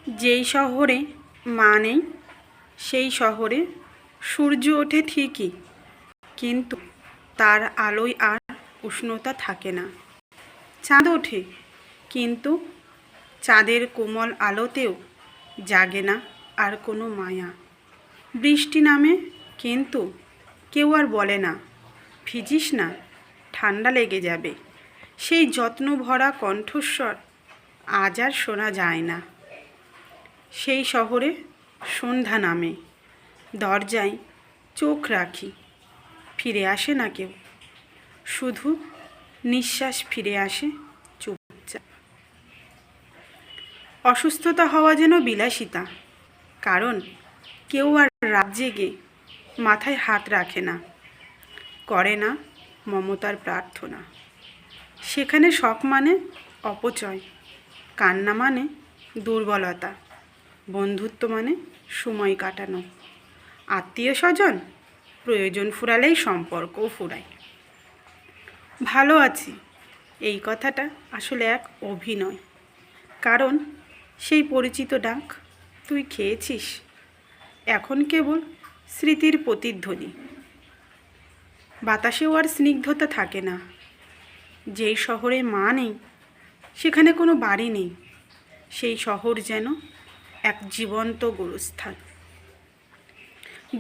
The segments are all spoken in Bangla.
যেই শহরে মা নেই সেই শহরে সূর্য ওঠে ঠিকই, কিন্তু তার আলোয় আর উষ্ণতা থাকে না। চাঁদ ওঠে, কিন্তু চাঁদের কোমল আলোতেও জাগে না আর কোনো মায়া। বৃষ্টি নামে, কিন্তু কেউ আর বলে না ভিজিস না, ঠান্ডা লেগে যাবে। সেই যত্ন ভরা কণ্ঠস্বর আজ আর শোনা যায় না। সেই শহরে সন্ধ্যা নামে, দরজায় চোখ রাখি, ফিরে আসে না কেউ, শুধু নিঃশ্বাস ফিরে আসে চুপচাপ। অসুস্থতা হওয়া যেন বিলাসিতা, কারণ কেউ আর রাত জেগে মাথায় হাত রাখে না, করে না মমতার প্রার্থনা। সেখানে শখ মানে অপচয়, কান্না মানে দুর্বলতা, বন্ধুত্ব মানে সময় কাটানো, আত্মীয় স্বজন প্রয়োজন ফুরালেই সম্পর্কও ফুরায়। ভালো আছি এই কথাটা আসলে এক অভিনয়, কারণ সেই পরিচিত ডাক তুই খেয়েছিস এখন কেবল স্মৃতির প্রতিধ্বনি। বাতাসেও আর স্নিগ্ধতা থাকে না। যেই শহরে মা নেই সেখানে কোনো বাড়ি নেই, সেই শহর যেন এক জীবন্ত গোরস্থান,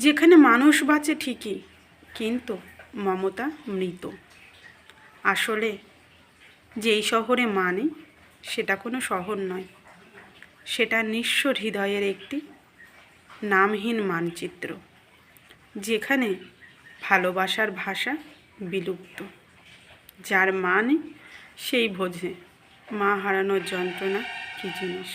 যেখানে মানুষ বাঁচে ঠিকই, কিন্তু মমতা মৃত। আসলে যেই শহরে মা নেই সেটা কোনো শহর নয়, সেটা নিঃস্ব হৃদয়ের একটি নামহীন মানচিত্র, যেখানে ভালোবাসার ভাষা বিলুপ্ত। যার মা নেই সেই বোঝে মা হারানোর যন্ত্রণা কী জিনিস।